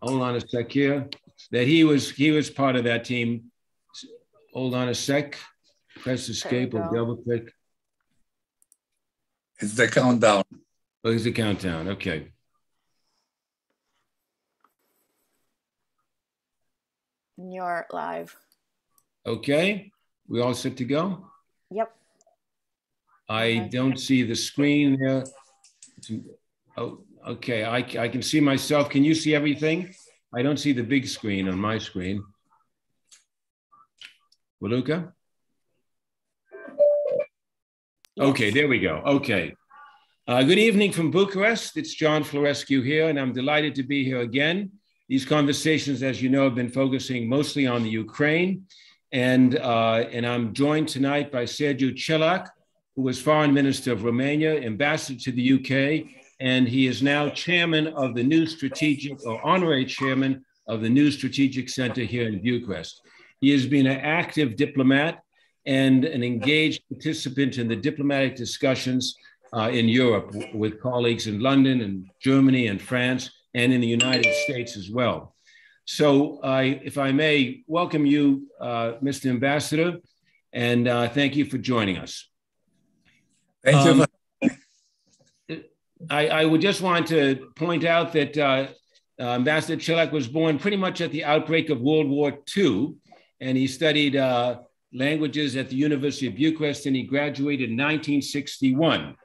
hold on a sec here, that he was part of that team. Hold on a sec. Press escape or double click. It's the countdown. Oh, it's the countdown. Okay. You're live. Okay. We all set to go? Yep. I don't see the screen there. Oh, okay. I can see myself. Can you see everything? I don't see the big screen on my screen. Waluka? Okay, there we go. Okay. Good evening from Bucharest. It's John Florescu here, and I'm delighted to be here again. These conversations, as you know, have been focusing mostly on the Ukraine. And I'm joined tonight by Sergiu Celac, who was Foreign Minister of Romania, Ambassador to the UK, and he is now Chairman of the New Strategic, or Honorary Chairman of the New Strategic Center here in Bucharest. He has been an active diplomat and an engaged participant in the diplomatic discussions in Europe with colleagues in London and Germany and France and in the United States as well. So if I may welcome you, Mr. Ambassador, and thank you for joining us. Thank you. I would just want to point out that Ambassador Celac was born pretty much at the outbreak of World War II, and he studied languages at the University of Bucharest, and he graduated in 1961.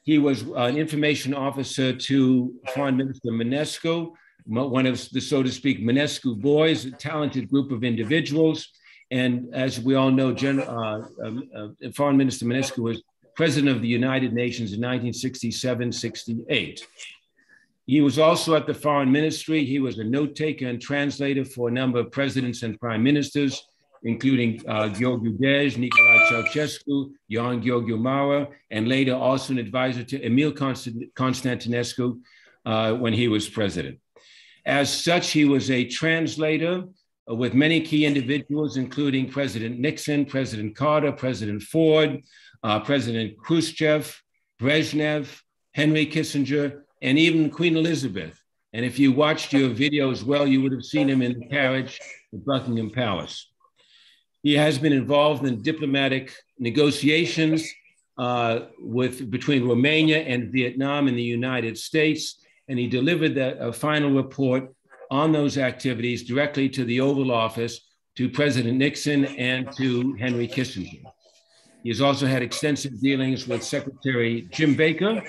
He was an information officer to Foreign Minister Mănescu, one of the, so to speak, Mănescu boys, a talented group of individuals. And as we all know, Foreign Minister Mănescu was President of the United Nations in 1967-68. He was also at the Foreign Ministry. He was a note taker and translator for a number of presidents and prime ministers, including Gheorghiu Dej, Nicolae Ceausescu, Ioan Gheorghiu Maurer, and later also an advisor to Emil Constantinescu when he was president. As such, he was a translator with many key individuals, including President Nixon, President Carter, President Ford, President Khrushchev, Brezhnev, Henry Kissinger, and even Queen Elizabeth. And if you watched your video as well, you would have seen him in the carriage at Buckingham Palace. He has been involved in diplomatic negotiations between Romania and Vietnam in the United States, and he delivered a final report on those activities directly to the Oval Office, to President Nixon and to Henry Kissinger. He has also had extensive dealings with Secretary Jim Baker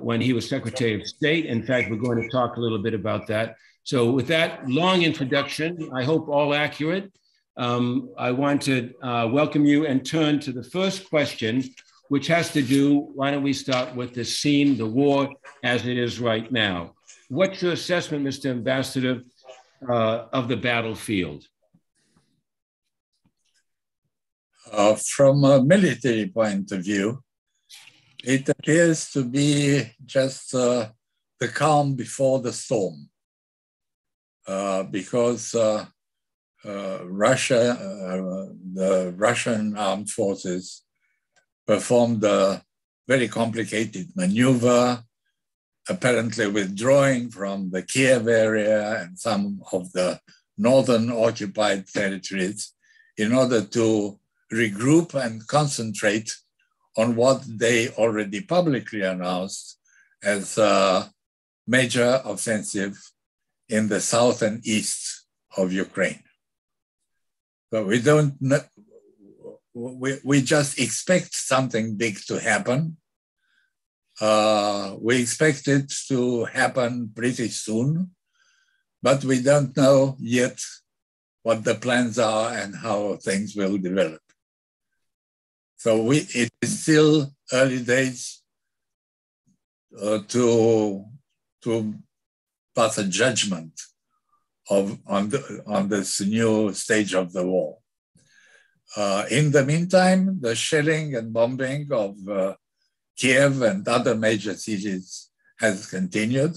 when he was Secretary of State. In fact, we're going to talk a little bit about that. So with that long introduction, I hope all accurate, I want to welcome you and turn to the first question, which has to do, why don't we start with the scene, the war as it is right now. What's your assessment, Mr. Ambassador, of the battlefield? From a military point of view, it appears to be just the calm before the storm, because Russia, the Russian armed forces performed a very complicated maneuver, apparently withdrawing from the Kiev area and some of the northern occupied territories in order to regroup and concentrate on what they already publicly announced as a major offensive in the south and east of Ukraine. But we don't know, we just expect something big to happen. We expect it to happen pretty soon, but we don't know yet what the plans are and how things will develop. So it is still early days to pass a judgment on this new stage of the war. In the meantime, the shelling and bombing of Kiev and other major cities has continued,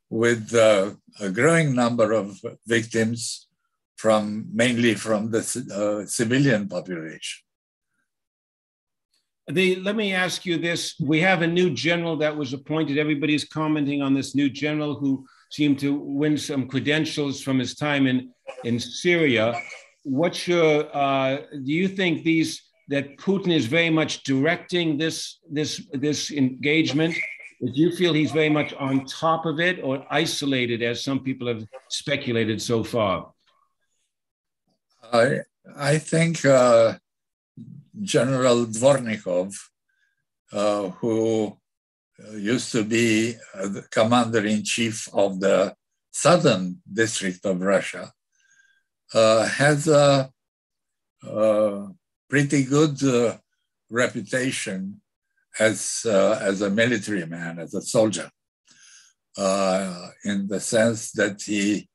with a growing number of victims mainly from the civilian population. Let me ask you this. We have a new general that was appointed. Everybody's commenting on this new general who seemed to win some credentials from his time in Syria. What's your, do you think that Putin is very much directing this engagement? Do you feel he's very much on top of it or isolated, as some people have speculated so far? I think General Dvornikov, who used to be the commander-in-chief of the southern district of Russia, has a pretty good reputation as a military man, as a soldier, in the sense that he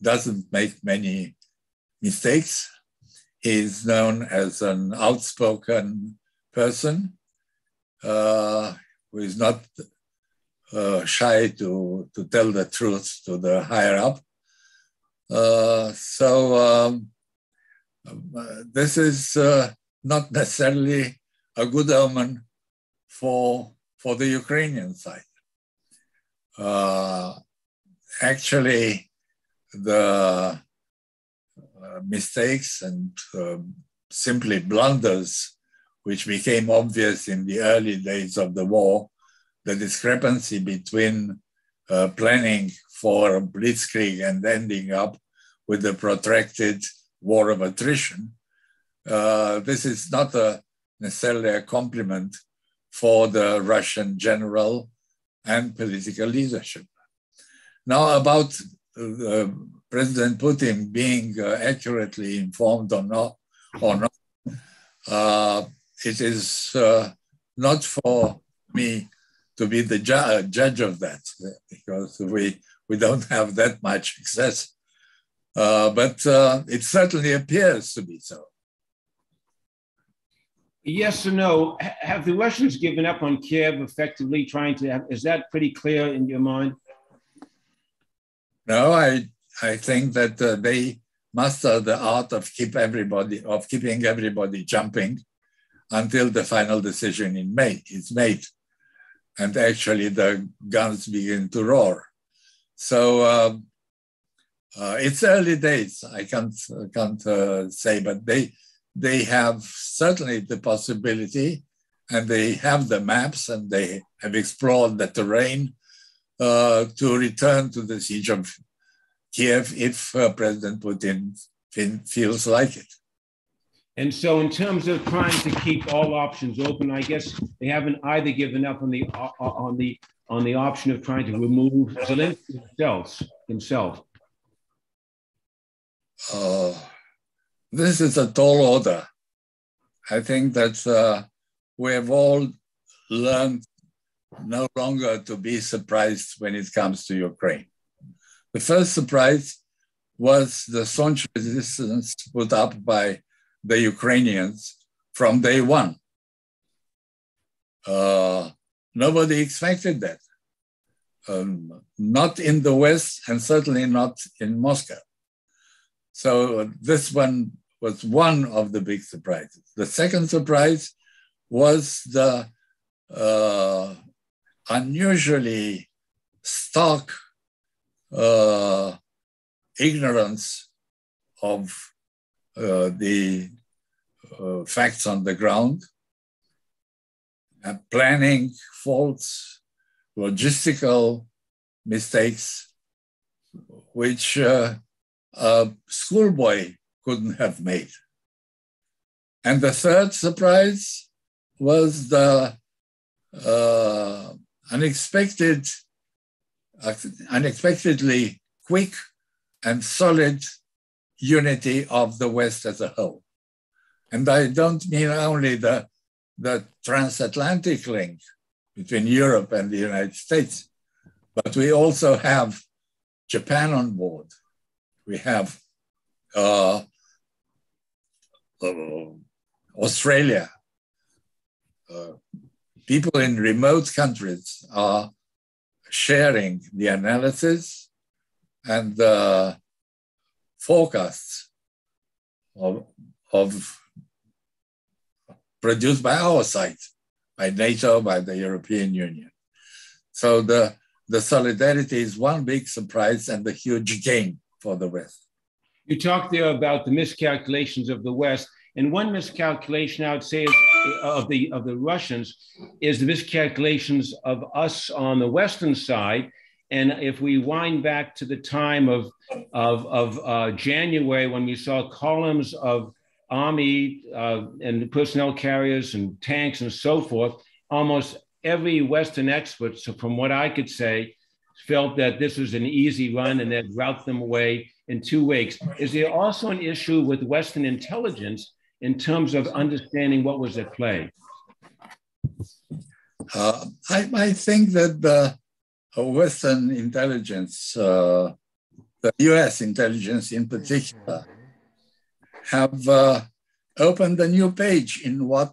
doesn't make many mistakes. He's known as an outspoken person who is not shy to tell the truth to the higher up. This is not necessarily a good omen for the Ukrainian side. Actually, the mistakes and simply blunders which became obvious in the early days of the war, the discrepancy between planning for a blitzkrieg and ending up with a protracted war of attrition, this is not necessarily a compliment for the Russian general and political leadership. Now, about President Putin being accurately informed or not, it is not for me to be the judge of that, because we don't have that much access. But it certainly appears to be so. Yes or no? Have the Russians given up on Kiev effectively trying to, is that pretty clear in your mind? No, I think that they master the art of keeping everybody jumping until the final decision is made. And actually the guns begin to roar. So it's early days, I can't say, but they have certainly the possibility, and they have the maps, and they have explored the terrain to return to the siege of Kiev if President Putin feels like it. And so in terms of trying to keep all options open, I guess they haven't either given up on the option of trying to remove Zelensky himself. This is a tall order. I think that we have all learned no longer to be surprised when it comes to Ukraine. The first surprise was the staunch resistance put up by the Ukrainians from day one. Nobody expected that. Not in the West, and certainly not in Moscow. So this one was one of the big surprises. The second surprise was the unusually stark ignorance of the facts on the ground, planning faults, logistical mistakes, which a schoolboy couldn't have made. And the third surprise was the unexpectedly quick and solid unity of the West as a whole. And I don't mean only the transatlantic link between Europe and the United States, but we also have Japan on board. We have Australia. People in remote countries are sharing the analysis and the forecasts of produced by our site. by NATO, by the European Union. So the solidarity is one big surprise and a huge gain for the West. You talked there about the miscalculations of the West, and one miscalculation I would say is, of the Russians is the miscalculations of us on the Western side. And if we wind back to the time of January, when we saw columns of army and personnel carriers and tanks and so forth, almost every Western expert, so from what I could say, felt that this was an easy run and they'd rout them away in 2 weeks. Is there also an issue with Western intelligence in terms of understanding what was at play? I think that the Western intelligence, the US intelligence in particular, have opened a new page in what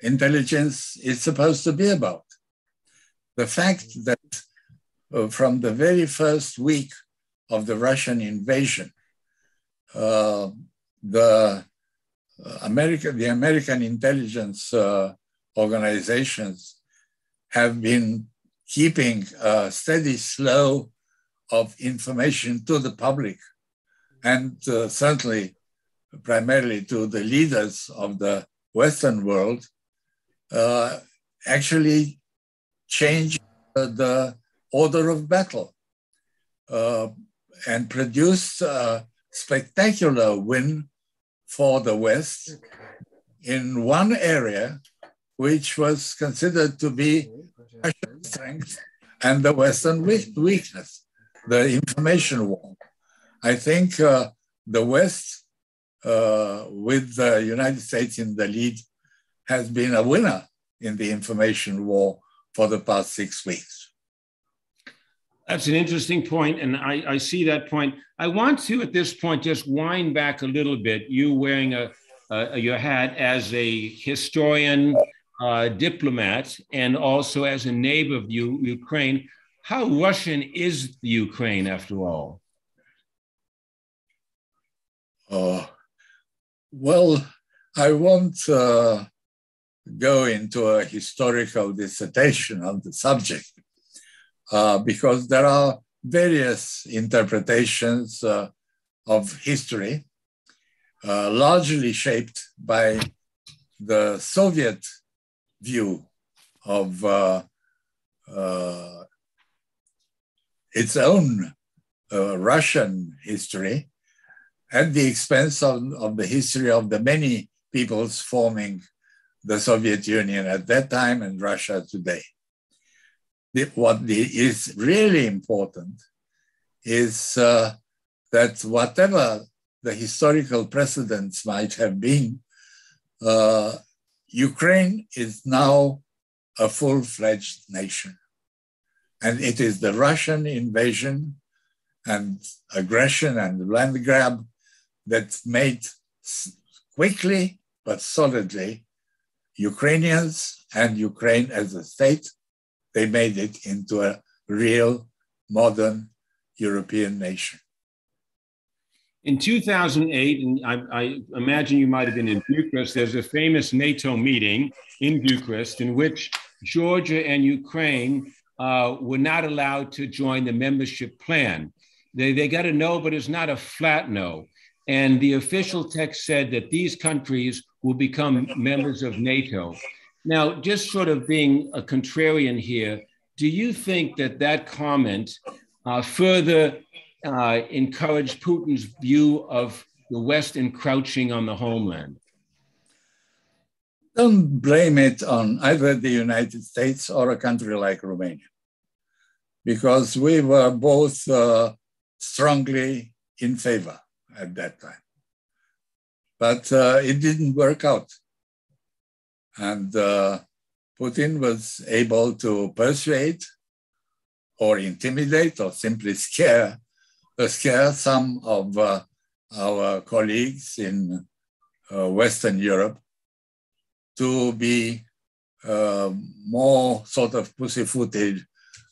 intelligence is supposed to be about. The fact that from the very first week of the Russian invasion, the American intelligence organizations have been keeping a steady flow of information to the public, and certainly primarily to the leaders of the Western world, actually changed the order of battle and produced a spectacular win for the West in one area which was considered to be Russia's strength and the Western weakness, the information war. I think the West, with the United States in the lead, has been a winner in the information war for the past 6 weeks. That's an interesting point, and I see that point. I want to, at this point, just wind back a little bit. You wearing your hat as a historian, diplomat, and also as a neighbor of Ukraine. How Russian is the Ukraine, after all? Well, I won't go into a historical dissertation on the subject because there are various interpretations of history, largely shaped by the Soviet view of its own Russian history, at the expense of the history of the many peoples forming the Soviet Union at that time and Russia today. What is really important is that whatever the historical precedents might have been, Ukraine is now a full-fledged nation. And it is the Russian invasion and aggression and land grab that made quickly but solidly Ukrainians and Ukraine as a state, they made it into a real modern European nation. In 2008, and I imagine you might have been in Bucharest, there's a famous NATO meeting in Bucharest in which Georgia and Ukraine were not allowed to join the membership plan. They got a no, but it's not a flat no. And the official text said that these countries will become members of NATO. Now, just sort of being a contrarian here, do you think that that comment further encouraged Putin's view of the West encroaching on the homeland? Don't blame it on either the United States or a country like Romania, because we were both strongly in favor at that time. But it didn't work out. And Putin was able to persuade or intimidate or simply scare some of our colleagues in Western Europe to be more sort of pussyfooted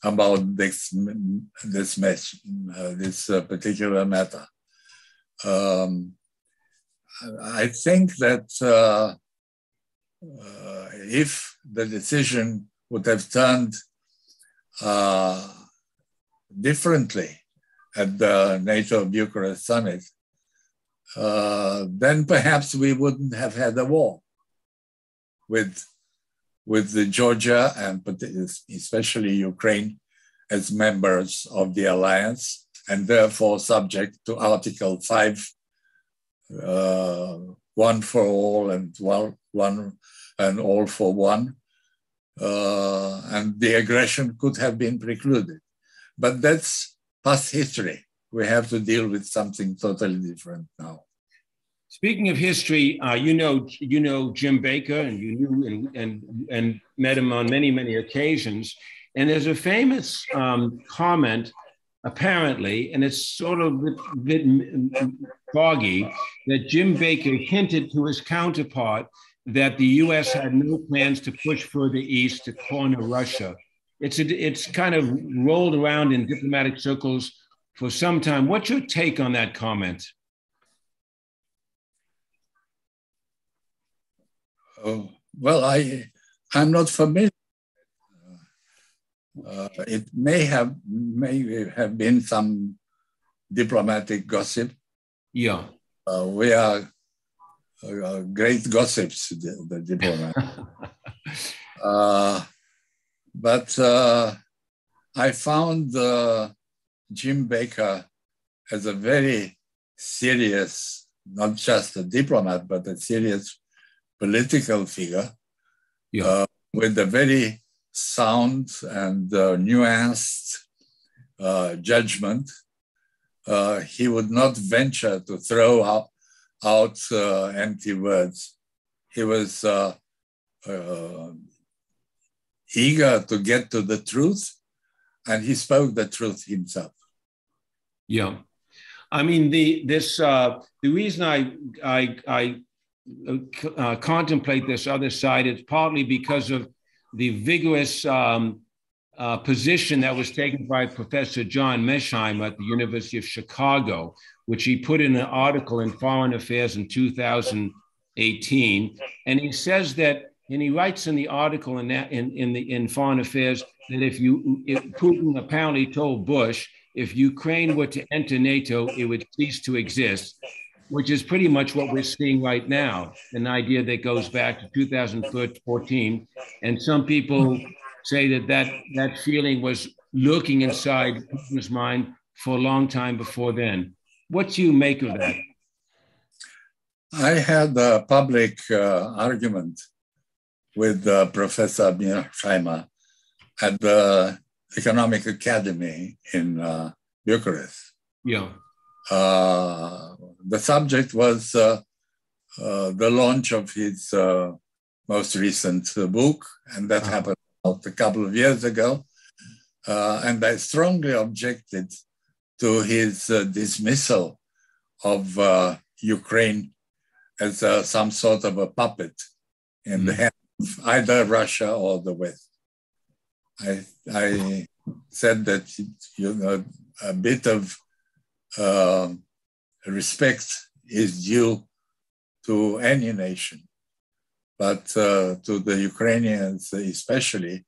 about this particular matter. I think that if the decision would have turned differently at the NATO Bucharest summit, then perhaps we wouldn't have had a war with Georgia and especially Ukraine as members of the alliance, and therefore subject to Article 5, one for all and one and all for one. And the aggression could have been precluded. But that's past history. We have to deal with something totally different now. Speaking of history, you know Jim Baker, and you knew and met him on many occasions. And there's a famous comment, apparently, and it's sort of a bit foggy, that Jim Baker hinted to his counterpart that the U.S. had no plans to push further east to corner Russia. It's kind of rolled around in diplomatic circles for some time. What's your take on that comment? Well, I'm not familiar. It may have been some diplomatic gossip. Yeah. We are great gossips, the diplomats. But I found Jim Baker as a very serious, not just a diplomat, but a serious political figure, with a very sound and nuanced judgment. He would not venture to throw out empty words. He was eager to get to the truth, and he spoke the truth himself. Yeah, I mean the reason I contemplate this other side is partly because of the vigorous position that was taken by Professor John Mearsheimer at the University of Chicago, which he put in an article in Foreign Affairs in 2018, and he says that, and he writes in the article in Foreign Affairs that if Putin apparently told Bush, if Ukraine were to enter NATO, it would cease to exist, which is pretty much what we're seeing right now, an idea that goes back to 2014. And some people say that feeling was lurking inside Putin's mind for a long time before then. What do you make of that? I had a public argument with Professor Mearsheimer at the Economic Academy in Bucharest. Yeah. The subject was the launch of his most recent book, and that happened a couple of years ago. And I strongly objected to his dismissal of Ukraine as some sort of a puppet in the hands of either Russia or the West. I said that a bit of respect is due to any nation, but to the Ukrainians especially,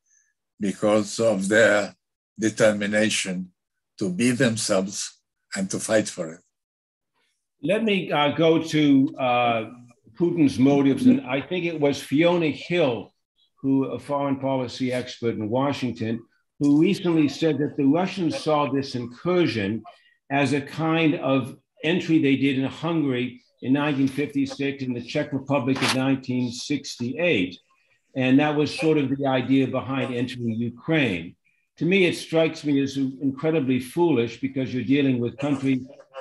because of their determination to be themselves and to fight for it. Let me go to Putin's motives, and I think it was Fiona Hill, a foreign policy expert in Washington, who recently said that the Russians saw this incursion as a kind of entry they did in Hungary in 1956 and the Czech Republic in 1968. And that was sort of the idea behind entering Ukraine. To me, it strikes me as incredibly foolish, because you're dealing with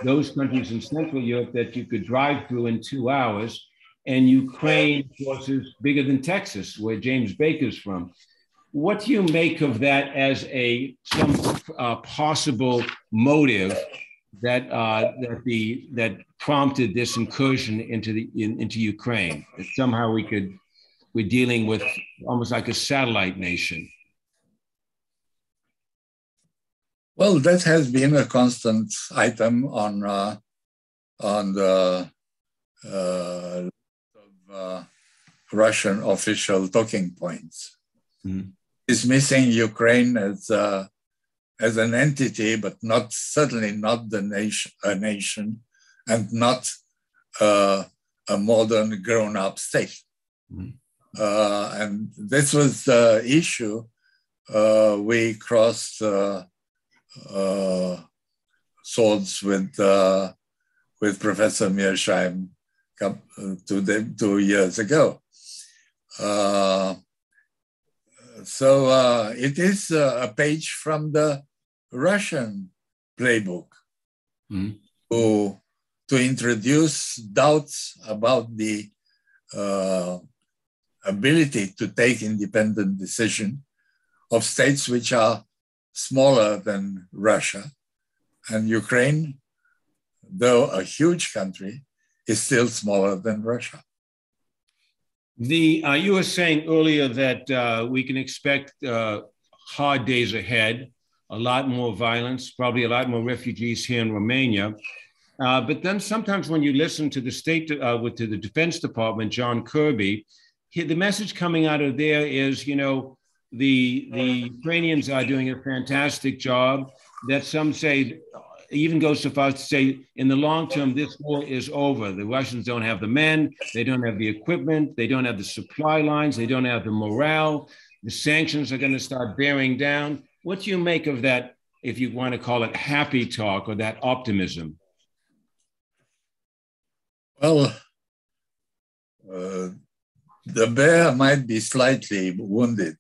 those countries in Central Europe that you could drive through in 2 hours, and Ukraine, of course, is bigger than Texas, where James Baker's from. What do you make of that as some possible motive that prompted this incursion into Ukraine? That somehow we're dealing with almost like a satellite nation. Well, that has been a constant item on the Russian official talking points. Mm. Dismissing Ukraine as an entity, but certainly not a nation, and not a modern grown-up state. Mm. And this was the issue. We crossed swords with Professor Mearsheim 2 years ago. So it is a page from the Russian playbook to introduce doubts about the ability to take independent decision of states which are smaller than Russia. And Ukraine, though a huge country, is still smaller than Russia. You were saying earlier that we can expect hard days ahead, a lot more violence, probably a lot more refugees here in Romania. But then sometimes when you listen to the to the Defense Department, John Kirby, the message coming out of there is, the Ukrainians are doing a fantastic job, that some say, even goes so far as to say, in the long term, this war is over. The Russians don't have the men, they don't have the equipment, they don't have the supply lines, they don't have the morale. The sanctions are going to start bearing down. What do you make of that, if you want to call it happy talk, or that optimism? Well, the bear might be slightly wounded.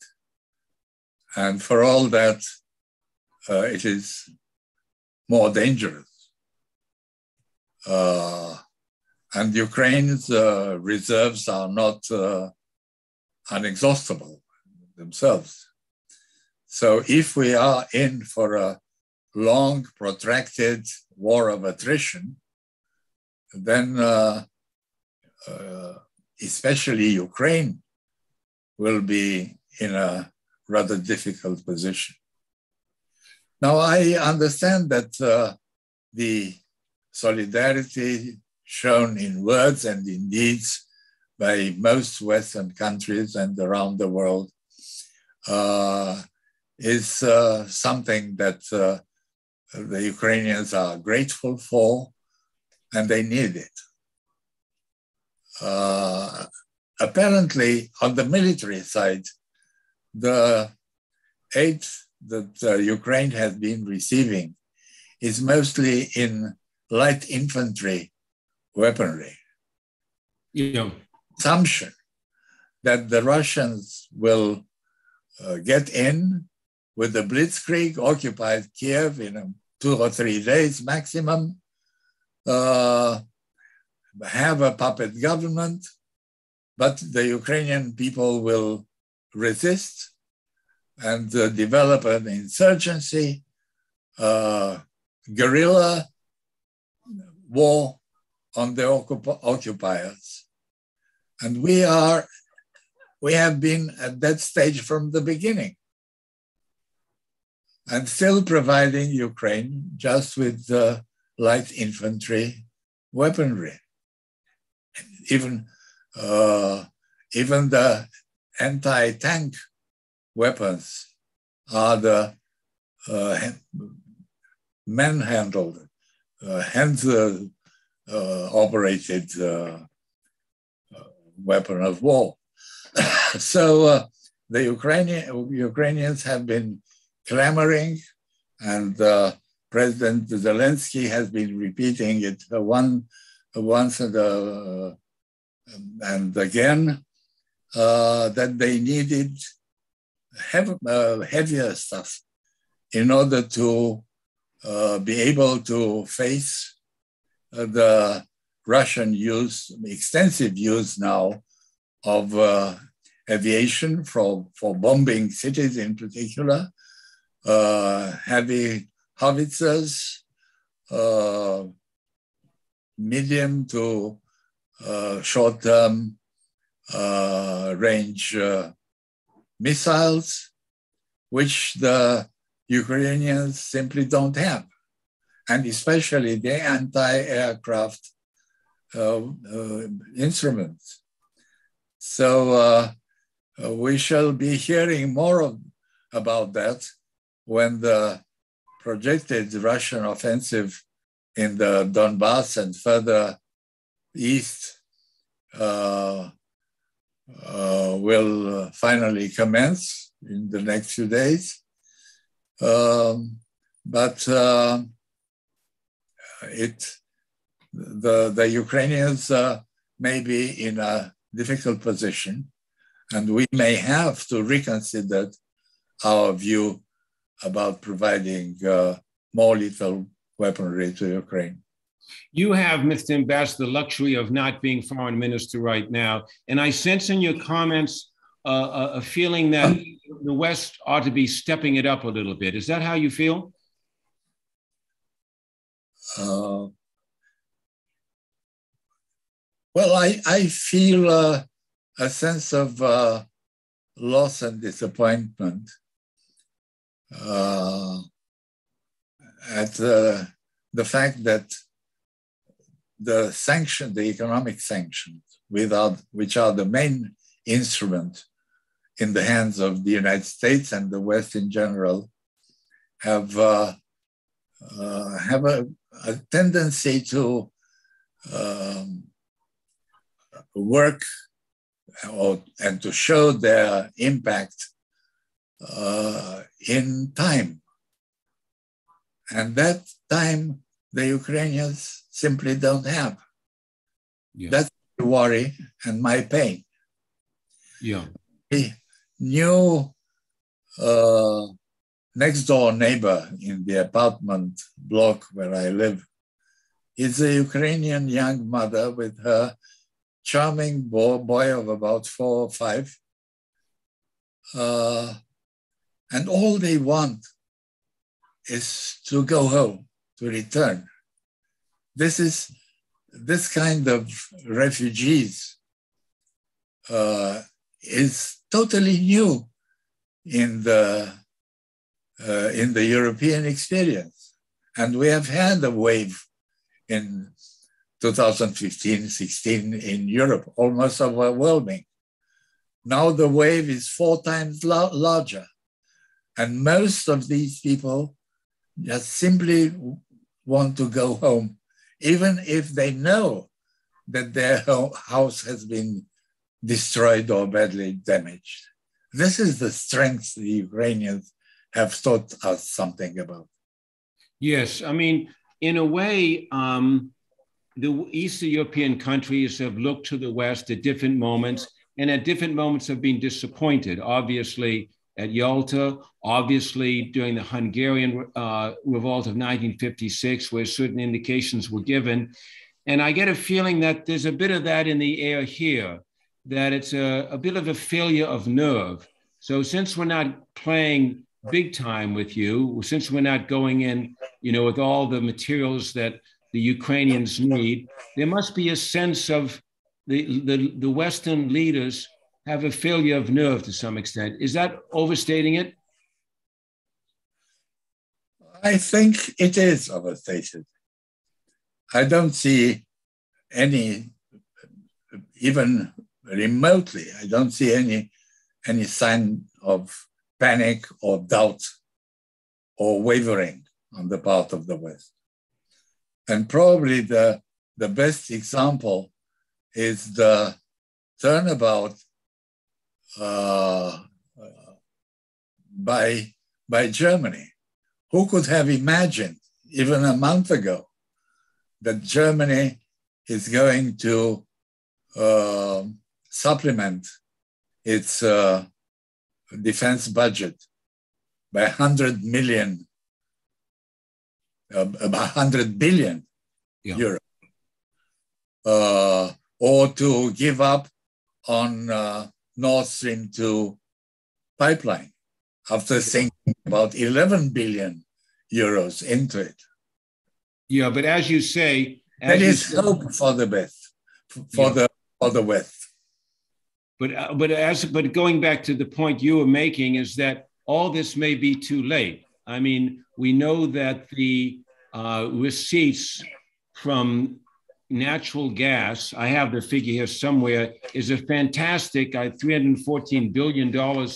And for all that, it is more dangerous. And Ukraine's reserves are not unexhaustible themselves. So if we are in for a long, protracted war of attrition, then especially Ukraine will be in a rather difficult position. Now, I understand that the solidarity shown in words and in deeds by most Western countries and around the world is something that the Ukrainians are grateful for, and they need it. Apparently, on the military side, the aid that Ukraine has been receiving is mostly in light infantry weaponry. Assumption that the Russians will get in with the blitzkrieg, occupy Kiev in 2 or 3 days maximum, have a puppet government, but the Ukrainian people will resist and develop an insurgency, guerrilla war on the occupiers. And we have been at that stage from the beginning, and still providing Ukraine just with light infantry weaponry. Even the anti-tank weapons are the man-handled, hand-operated weapon of war. So the Ukrainians have been clamoring, and President Zelensky has been repeating it once and again, that they needed heavier stuff in order to be able to face the Russian extensive use now of aviation for bombing cities in particular, heavy howitzers, medium to short-term range missiles, which the Ukrainians simply don't have, and especially the anti-aircraft instruments. So we shall be hearing more about that when the projected Russian offensive in the Donbass and further east will finally commence in the next few days. But the Ukrainians may be in a difficult position, and we may have to reconsider our view about providing more lethal weaponry to Ukraine. You have, Mr. Ambassador, the luxury of not being foreign minister right now. And I sense in your comments a feeling that the West ought to be stepping it up a little bit. Is that how you feel? Well, I feel a sense of loss and disappointment at the fact that the economic sanctions, which are the main instrument in the hands of the United States and the West in general, have a tendency to work and to show their impact in time. And that time the Ukrainians simply don't have. Yeah. That's my worry and my pain. Yeah. The new next door neighbor in the apartment block where I live is a Ukrainian young mother with her charming boy of about 4 or 5. And all they want is to go home, to return. This kind of refugees is totally new in the European experience. And we have had a wave in 2015-16 in Europe, almost overwhelming. Now the wave is 4 times larger. And most of these people just simply want to go home, even if they know that their house has been destroyed or badly damaged. This is the strength the Ukrainians have taught us something about. Yes, I mean, in a way, the Eastern European countries have looked to the West at different moments, and at different moments have been disappointed. Obviously, at Yalta, obviously during the Hungarian revolt of 1956, where certain indications were given. And I get a feeling that there's a bit of that in the air here, that it's a bit of a failure of nerve. So since we're not playing big time with you, since we're not going in, with all the materials that the Ukrainians need, there must be a sense of the Western leaders have a failure of nerve to some extent. Is that overstating it? I think it is overstated. I don't see any, even remotely, I don't see any sign of panic or doubt or wavering on the part of the West. And probably the best example is the turnabout by Germany. Who could have imagined even a month ago that Germany is going to supplement its defense budget by 100 billion euro, or to give up on Nord Stream 2 pipeline after sinking about 11 billion euros into it. Yeah, but as you say, that is hope for the best, for the West. But going back to the point you were making is that all this may be too late. I mean, we know that the receipts from natural gas, I have the figure here somewhere, is a fantastic $314 billion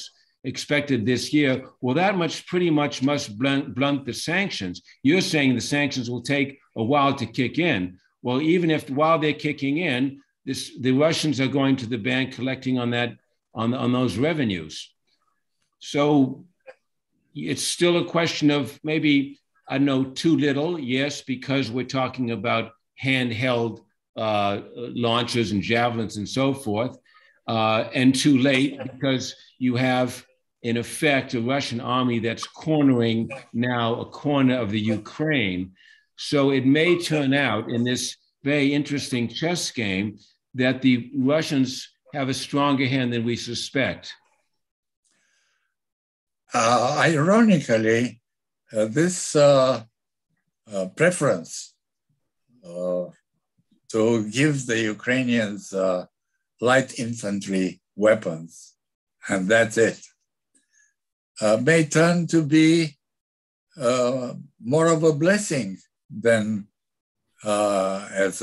expected this year. Well, that much pretty much must blunt the sanctions. You're saying the sanctions will take a while to kick in. Well, even if while they're kicking in, the Russians are going to the bank collecting on that, on those revenues. So it's still a question of maybe, I don't know, too little, yes, because we're talking about handheld launchers and javelins and so forth, and too late because you have, in effect, a Russian army that's cornering now a corner of the Ukraine. So it may turn out in this very interesting chess game that the Russians have a stronger hand than we suspect. Ironically, this preference to give the Ukrainians light infantry weapons, and that's it, may turn to be more of a blessing than a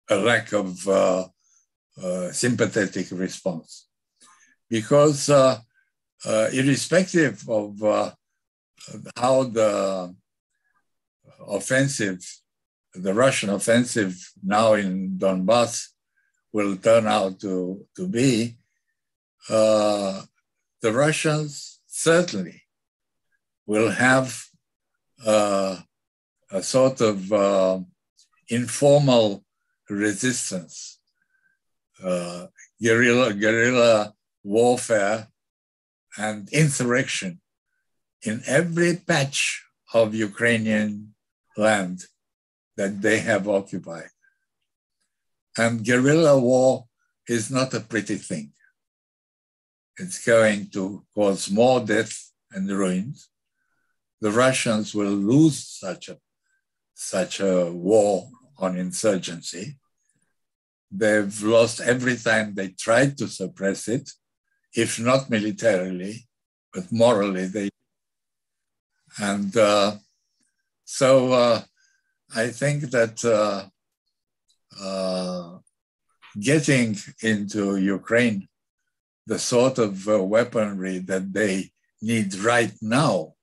lack of sympathetic response. Because irrespective of how the Russian offensive now in Donbass will turn out to be, the Russians certainly will have a sort of informal resistance, guerrilla warfare and insurrection in every patch of Ukrainian land that they have occupied. And guerrilla war is not a pretty thing. It's going to cause more death and ruins. The Russians will lose such a war on insurgency. They've lost every time they tried to suppress it, if not militarily, but morally. And so I think that getting into Ukraine the sort of weaponry that they need right now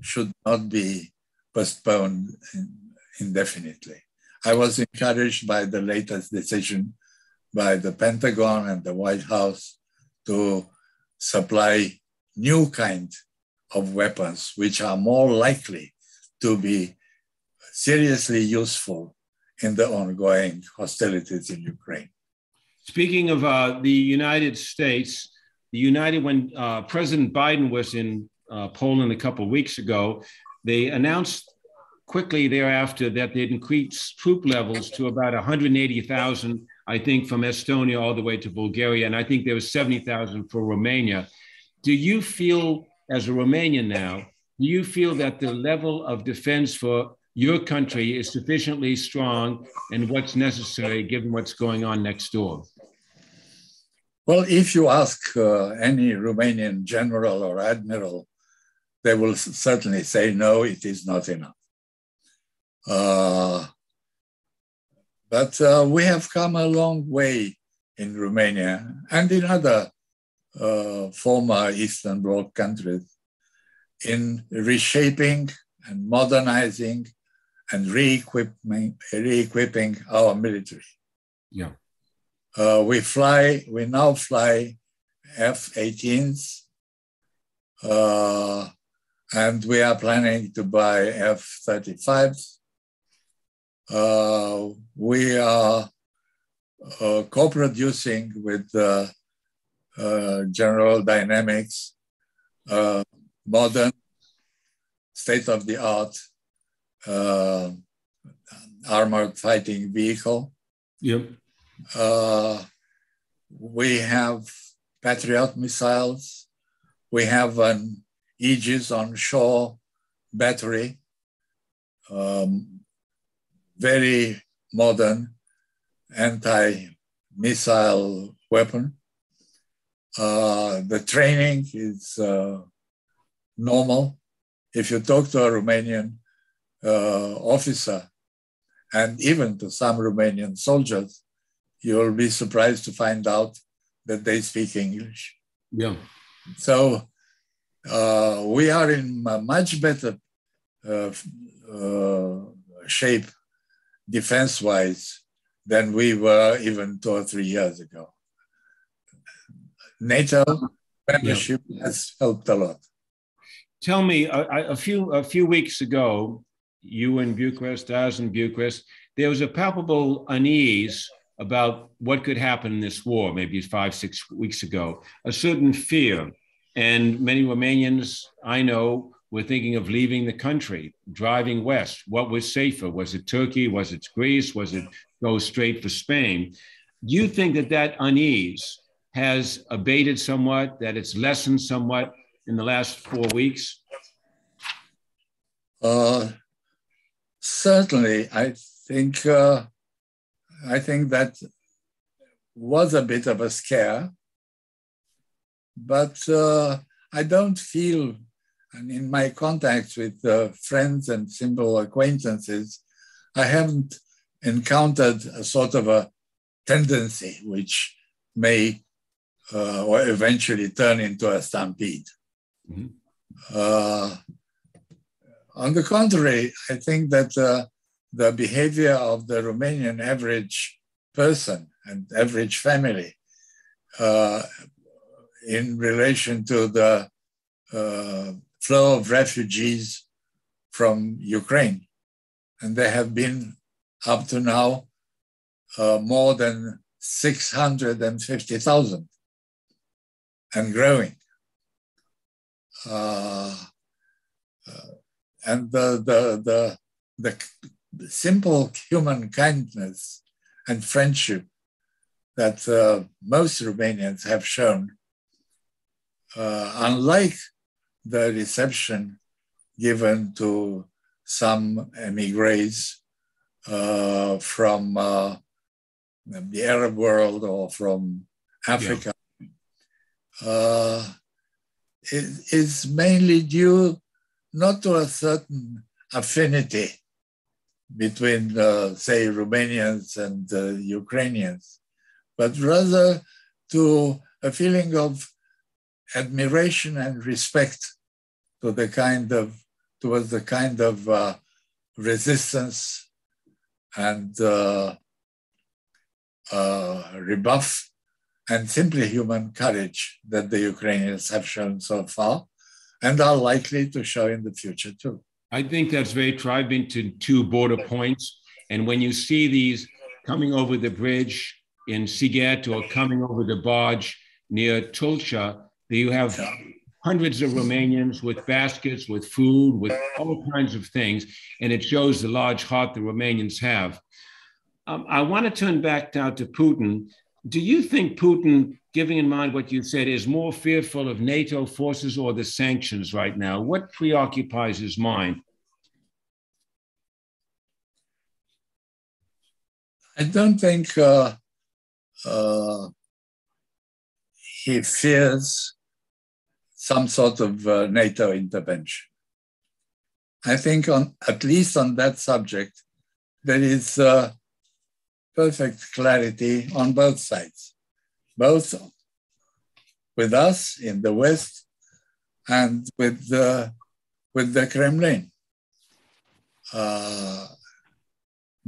should not be postponed indefinitely. I was encouraged by the latest decision by the Pentagon and the White House to supply new kind of weapons, which are more likely to be seriously useful in the ongoing hostilities in Ukraine. Speaking of the United States, when President Biden was in Poland a couple of weeks ago, they announced quickly thereafter that they'd increased troop levels to about 180,000, I think, from Estonia all the way to Bulgaria, and I think there was 70,000 for Romania. Do you feel, as a Romanian now, do you feel that the level of defense for your country is sufficiently strong and what's necessary given what's going on next door? Well, if you ask any Romanian general or admiral, they will certainly say, no, it is not enough. But we have come a long way in Romania and in other former Eastern Bloc countries in reshaping and modernizing and re-equipping our military. Yeah. We now fly F-18s, and we are planning to buy F-35s. We are co-producing with General Dynamics modern, state-of-the-art armored fighting vehicle. Yep. We have Patriot missiles. We have an Aegis on-shore battery, very modern anti-missile weapon. The training is normal. if you talk to a Romanian officer and even to some Romanian soldiers, you'll be surprised to find out that they speak English. Yeah. So we are in a much better shape defense-wise than we were even 2 or 3 years ago. NATO membership has helped a lot. Tell me, a few weeks ago, you in Bucharest, I was in Bucharest, there was a palpable unease about what could happen in this war, maybe 5, 6 weeks ago, a certain fear. And many Romanians I know were thinking of leaving the country, driving west. What was safer? Was it Turkey? Was it Greece? Was it go straight for Spain? Do you think that that unease has abated somewhat, that it's lessened somewhat in the last 4 weeks? Certainly, I think that was a bit of a scare, but I don't feel, and in my contacts with friends and simple acquaintances, I haven't encountered a sort of a tendency which may or eventually turn into a stampede. Mm-hmm. On the contrary, I think that the behavior of the Romanian average person and average family in relation to the flow of refugees from Ukraine, and there have been up to now more than 650,000 and growing. And the simple human kindness and friendship that most Romanians have shown, unlike the reception given to some emigres from the Arab world or from Africa, is mainly due not to a certain affinity between, say, Romanians and Ukrainians, but rather to a feeling of admiration and respect to the towards the kind of resistance and rebuff and simply human courage that the Ukrainians have shown so far and are likely to show in the future too. I think that's very true. I've been to 2 border points, and when you see these coming over the bridge in Sighet or coming over the barge near Tulcea, you have hundreds of Romanians with baskets, with food, with all kinds of things, and it shows the large heart the Romanians have. I want to turn back now to Putin. Do you think Putin, giving in mind what you said, is more fearful of NATO forces or the sanctions right now? What preoccupies his mind? I don't think he fears some sort of NATO intervention. I think at least on that subject, there is perfect clarity on both sides, both with us in the West and with the Kremlin.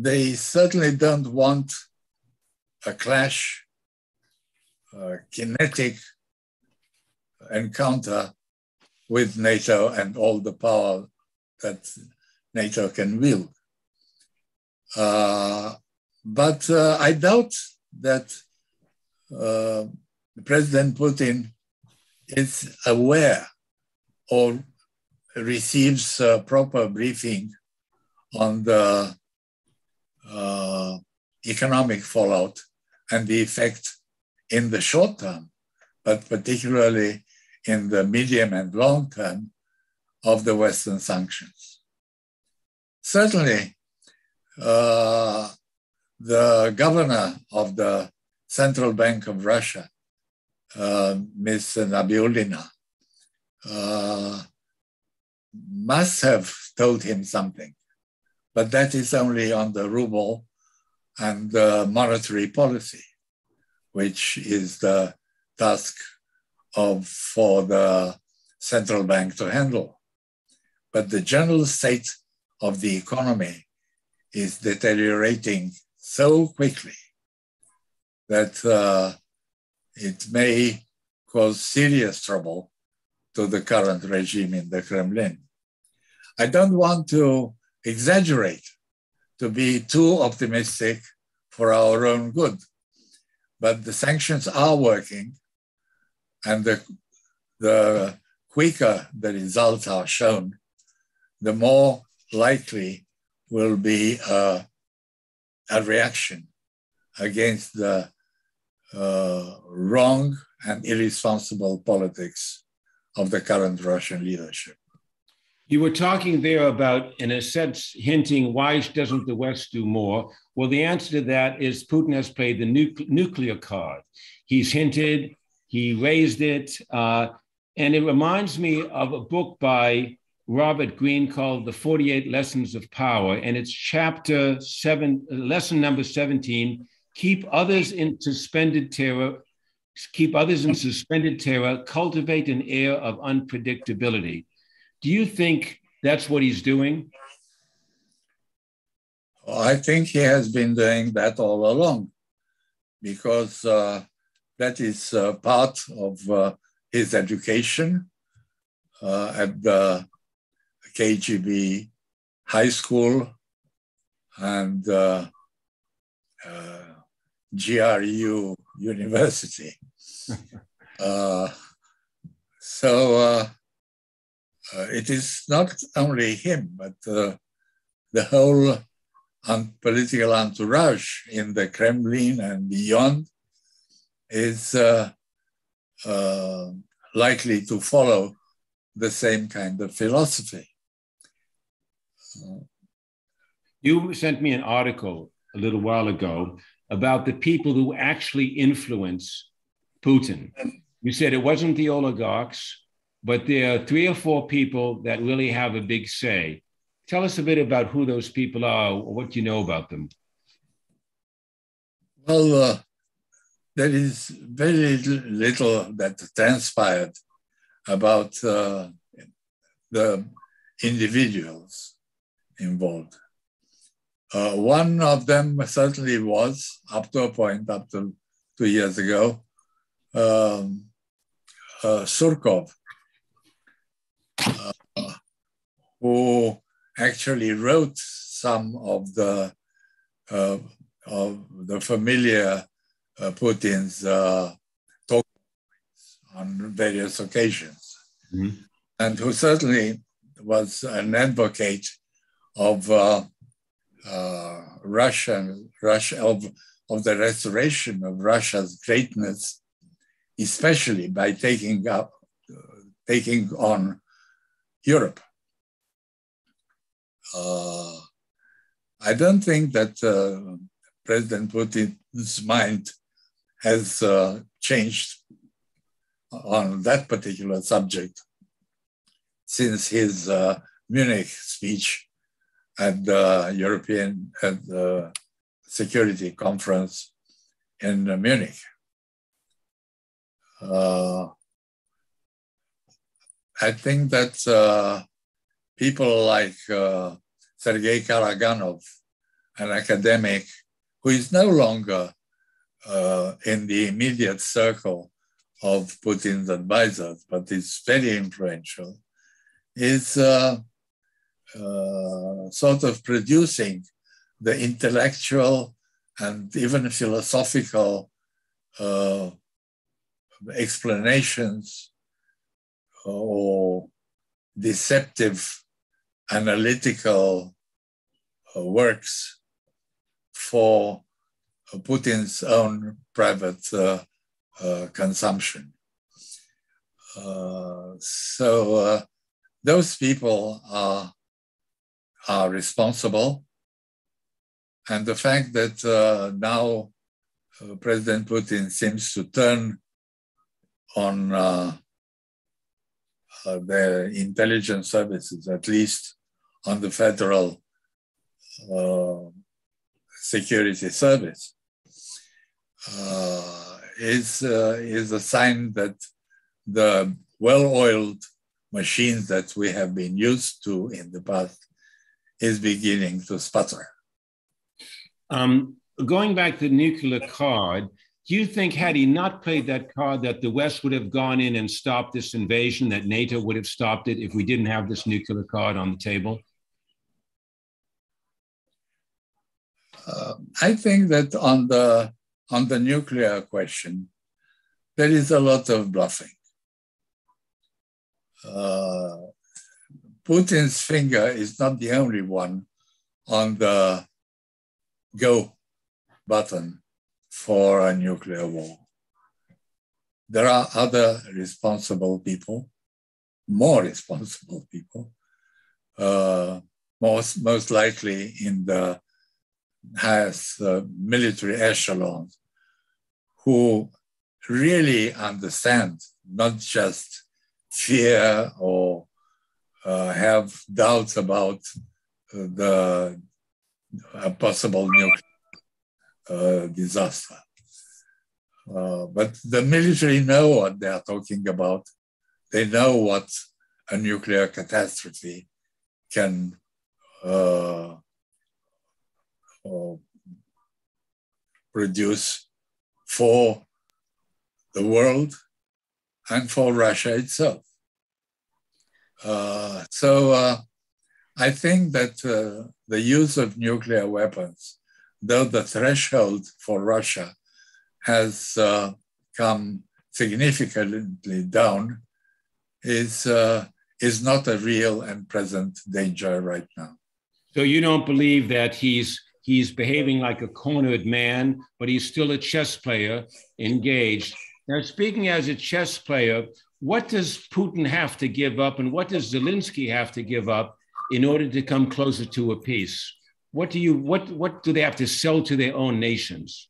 They certainly don't want a clash, a kinetic encounter with NATO and all the power that NATO can wield. But I doubt that President Putin is aware or receives proper briefing on the economic fallout and the effect in the short term, but particularly in the medium and long term of the Western sanctions. Certainly, the governor of the Central Bank of Russia, Ms. Nabiullina, must have told him something, but that is only on the ruble and monetary policy, which is the task for the central bank to handle. But the general state of the economy is deteriorating so quickly that it may cause serious trouble to the current regime in the Kremlin. I don't want to exaggerate, to be too optimistic for our own good, but the sanctions are working, and the quicker the results are shown, the more likely will be a reaction against the wrong and irresponsible politics of the current Russian leadership. You were talking there about, in a sense, hinting, why doesn't the West do more? Well, the answer to that is Putin has played the nuclear card. He's hinted, he raised it, and it reminds me of a book by Robert Greene called The 48 Lessons of Power, and it's chapter 7, lesson number 17, keep others in suspended terror, cultivate an air of unpredictability. Do you think that's what he's doing? I think he has been doing that all along, because that is part of his education at the KGB high school and GRU university. It is not only him, but the whole political entourage in the Kremlin and beyond is likely to follow the same kind of philosophy. You sent me an article a little while ago about the people who actually influence Putin. You said it wasn't the oligarchs, but there are 3 or 4 people that really have a big say. Tell us a bit about who those people are, or what you know about them. Well, there is very little that transpired about the individuals involved. One of them certainly was, up to a point, up to 2 years ago, Surkov, who actually wrote some of the familiar Putin's talk on various occasions, and who certainly was an advocate of of the restoration of Russia's greatness, especially by taking on Europe. I don't think that President Putin's mind has changed on that particular subject since his Munich speech at the European Security Conference in Munich. I think that people like Sergei Karaganov, an academic who is no longer in the immediate circle of Putin's advisors, but is very influential, is sort of producing the intellectual and even philosophical explanations or deceptive analytical works for Putin's own private consumption. So those people are responsible. And the fact that now President Putin seems to turn on their intelligence services, at least on the federal security service, is a sign that the well-oiled machine that we have been used to in the past is beginning to sputter. Going back to the nuclear card, do you think had he not played that card that the West would have gone in and stopped this invasion, that NATO would have stopped it if we didn't have this nuclear card on the table? I think that on the nuclear question, there is a lot of bluffing. Putin's finger is not the only one on the go button for a nuclear war. There are other responsible people, more responsible people, most likely in the highest military echelons, who really understand not just fear or have doubts about the possible nuclear disaster. But the military know what they are talking about. They know what a nuclear catastrophe can produce for the world and for Russia itself. So I think that the use of nuclear weapons, though the threshold for Russia has come significantly down, is not a real and present danger right now. So you don't believe that he's behaving like a cornered man, but he's still a chess player engaged. Now, speaking as a chess player, what does Putin have to give up and what does Zelensky have to give up in order to come closer to a peace? What do they have to sell to their own nations?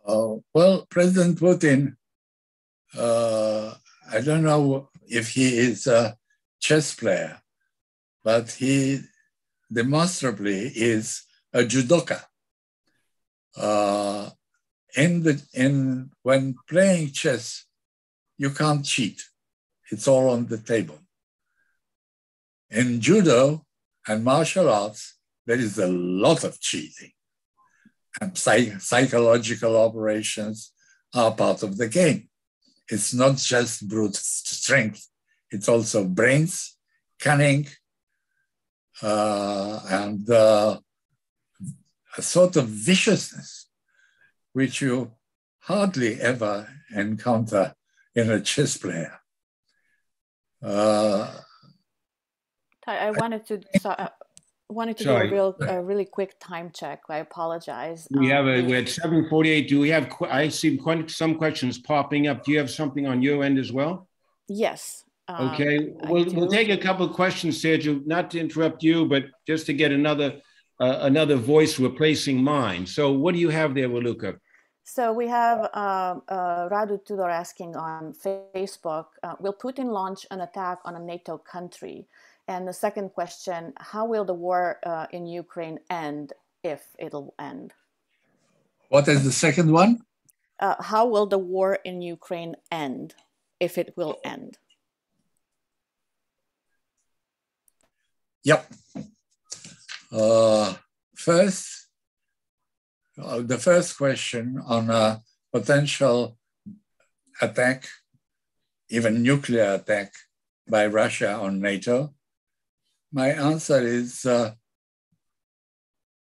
Well, President Putin, I don't know if he is a chess player, but he demonstrably is a judoka. When playing chess, you can't cheat. It's all on the table. In judo and martial arts, there is a lot of cheating. And psychological operations are part of the game. It's not just brute strength. It's also brains, cunning, and a sort of viciousness, which you hardly ever encounter in a chess player. I wanted to do a really quick time check. I apologize. We're at 7:48. Do we have? I see some questions popping up. Do you have something on your end as well? Yes. Okay. We'll take a couple of questions, Sergiu. Not to interrupt you, but just to get another voice replacing mine. So, what do you have there, Raluca? So we have Radu Tudor asking on Facebook, will Putin launch an attack on a NATO country? And the second question, how will the war in Ukraine end, if it'll end? What is the second one? How will the war in Ukraine end, if it will end? Yep. The first question on a potential attack, even nuclear attack by Russia on NATO, my answer is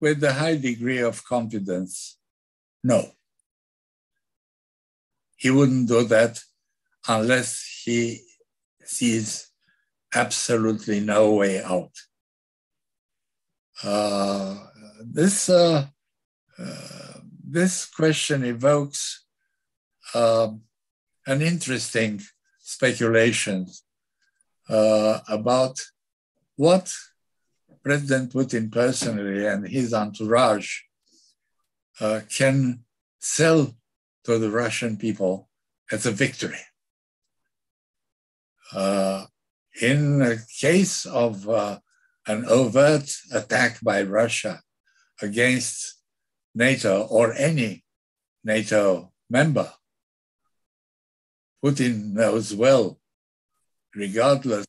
with a high degree of confidence, no. He wouldn't do that unless he sees absolutely no way out. This question evokes an interesting speculation about what President Putin personally and his entourage can sell to the Russian people as a victory. In the case of an overt attack by Russia against NATO or any NATO member, Putin knows well, regardless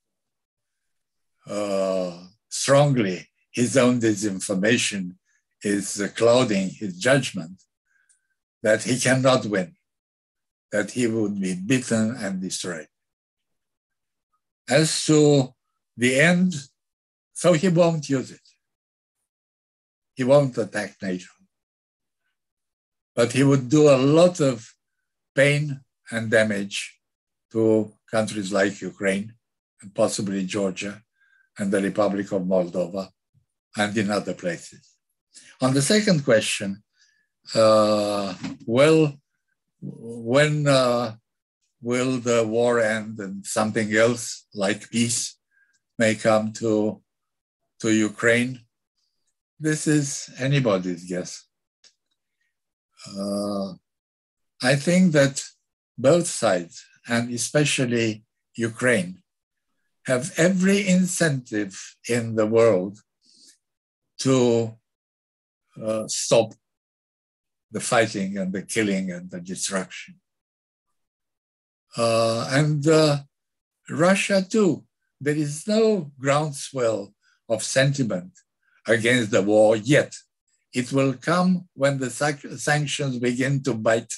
strongly his own disinformation is clouding his judgment, that he cannot win, that he would be beaten and destroyed. As to the end, so he won't use it. He won't attack NATO. But he would do a lot of pain and damage to countries like Ukraine and possibly Georgia and the Republic of Moldova and in other places. On the second question, well, when will the war end and something else like peace may come to Ukraine? This is anybody's guess. I think that both sides, and especially Ukraine, have every incentive in the world to stop the fighting and the killing and the destruction. And Russia too. There is no groundswell of sentiment against the war yet. It will come when the sanctions begin to bite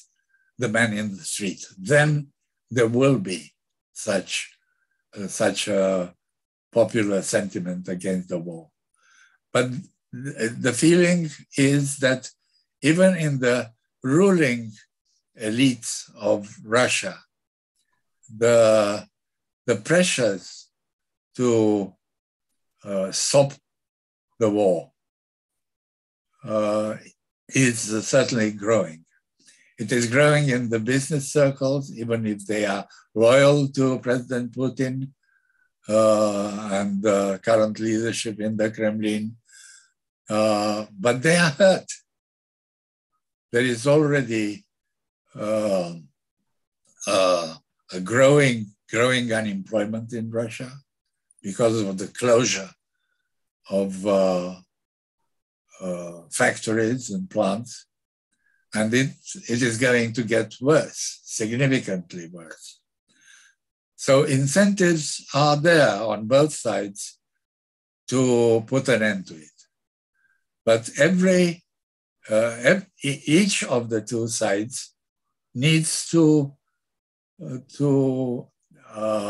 the man in the street. Then there will be such a popular sentiment against the war. But the feeling is that even in the ruling elites of Russia, the pressures to stop the war is certainly growing. It is growing in the business circles, even if they are loyal to President Putin and the current leadership in the Kremlin, but they are hurt. There is already a growing unemployment in Russia because of the closure of factories and plants. And it is going to get worse, significantly worse. So incentives are there on both sides to put an end to it. But each of the two sides needs to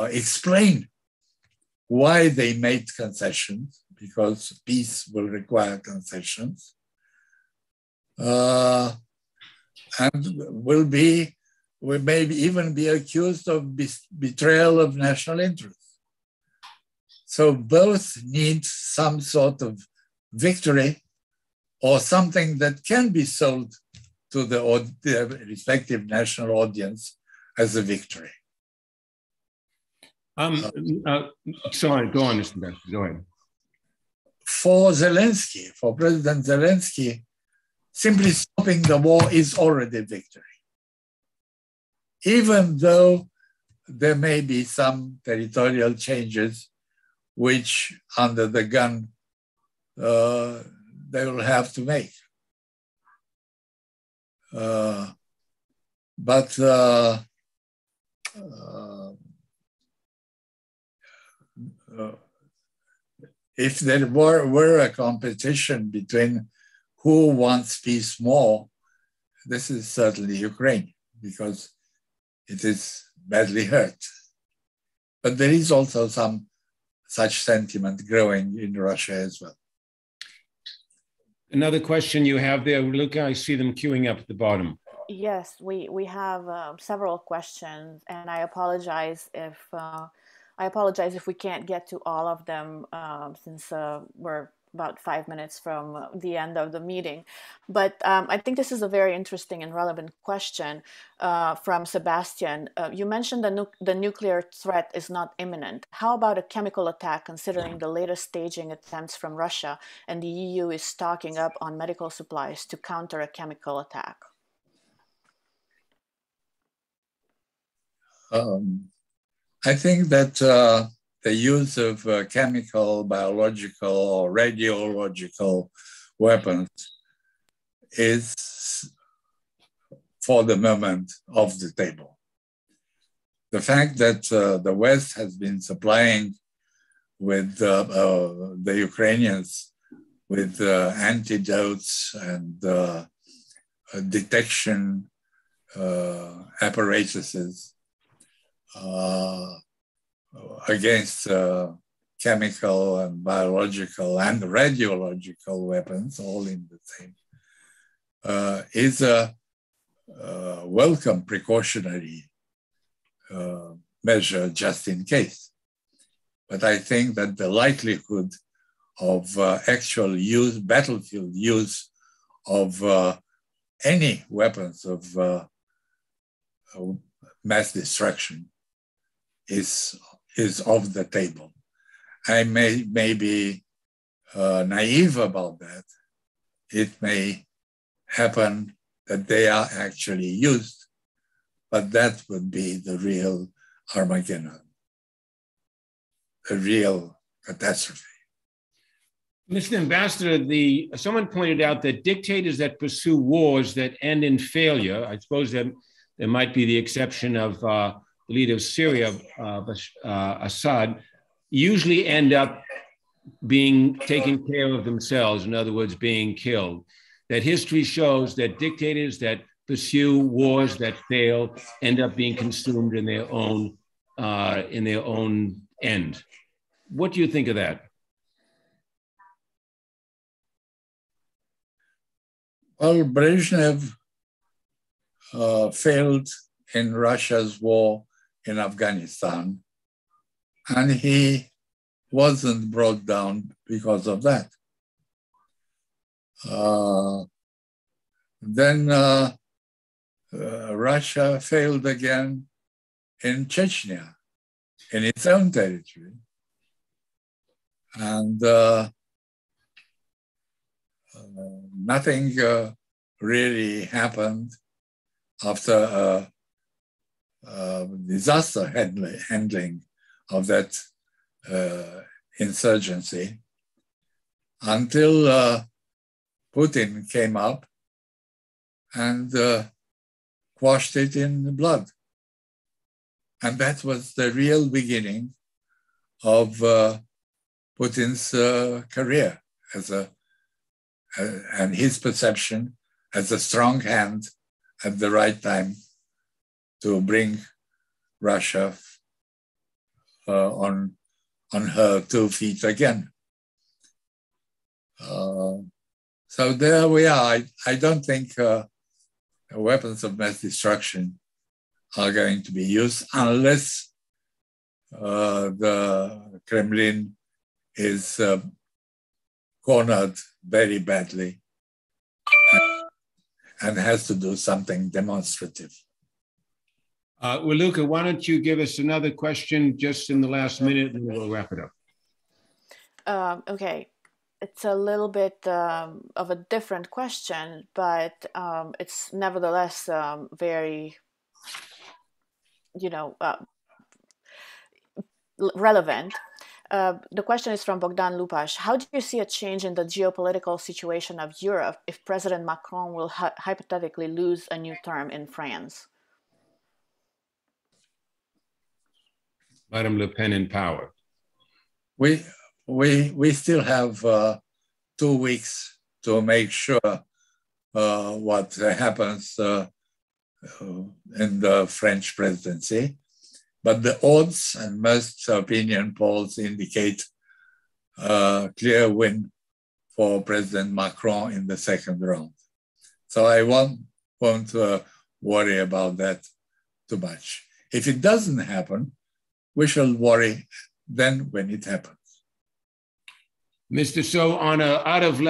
explain why they made concessions, because peace will require concessions, and we may even be accused of betrayal of national interest. So both need some sort of victory or something that can be sold to the respective national audience as a victory. Sorry, go on, Mr. Best, go ahead. For Zelensky, for President Zelensky, simply stopping the war is already victory. Even though there may be some territorial changes which, under the gun, they will have to make. But if there were a competition between who wants peace more, this is certainly Ukraine, because it is badly hurt. But there is also some such sentiment growing in Russia as well. Another question you have there, look, I see them queuing up at the bottom. Yes, we have several questions, and I apologize if we can't get to all of them since we're about 5 minutes from the end of the meeting. But I think this is a very interesting and relevant question from Sebastian. You mentioned the nuclear threat is not imminent. How about a chemical attack, considering the latest staging attempts from Russia and the EU is stocking up on medical supplies to counter a chemical attack? I think that the use of chemical, biological, or radiological weapons is, for the moment, off the table. The fact that the West has been supplying with the Ukrainians with antidotes and detection apparatuses against chemical and biological and radiological weapons, all in the same, is a welcome precautionary measure just in case. But I think that the likelihood of actual use, battlefield use of any weapons of mass destruction is off the table. I may be naive about that. It may happen that they are actually used, but that would be the real Armageddon, the real catastrophe. Mr. Ambassador, someone pointed out that dictators that pursue wars that end in failure, I suppose there might be the exception of the leader of Syria, Assad, usually end up being taken care of themselves, in other words, being killed. That history shows that dictators that pursue wars that fail end up being consumed in their own end. What do you think of that? Well, Brezhnev failed in Russia's war in Afghanistan, and he wasn't brought down because of that. Then Russia failed again in Chechnya, in its own territory. And nothing really happened after disaster handling of that insurgency until Putin came up and quashed it in blood. And that was the real beginning of Putin's career and his perception as a strong hand at the right time to bring Russia on her 2 feet again. So there we are. I don't think weapons of mass destruction are going to be used unless the Kremlin is cornered very badly and has to do something demonstrative. Well, Luca, why don't you give us another question just in the last minute and we'll wrap it up. Okay. It's a little bit of a different question, but it's nevertheless very, relevant. The question is from Bogdan Lupash. How do you see a change in the geopolitical situation of Europe if President Macron will hypothetically lose a new term in France? Madame Le Pen in power. We still have 2 weeks to make sure what happens in the French presidency. But the odds and most opinion polls indicate a clear win for President Macron in the second round. So I won't worry about that too much. If it doesn't happen, we shall worry then when it happens. Mr. So, on a out of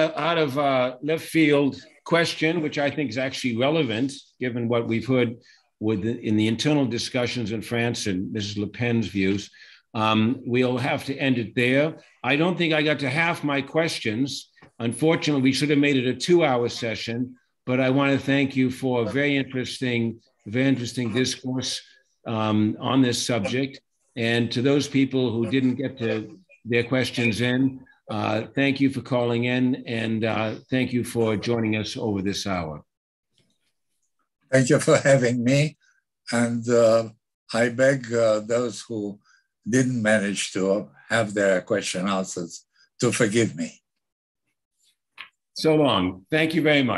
left field question, which I think is actually relevant, given what we've heard in the internal discussions in France and Mrs. Le Pen's views, we'll have to end it there. I don't think I got to half my questions. Unfortunately, we should have made it a 2-hour session, but I want to thank you for a very interesting discourse on this subject. And to those people who didn't get to their questions in, thank you for calling in, and thank you for joining us over this hour. Thank you for having me. And I beg those who didn't manage to have their question answered to forgive me. So long. Thank you very much.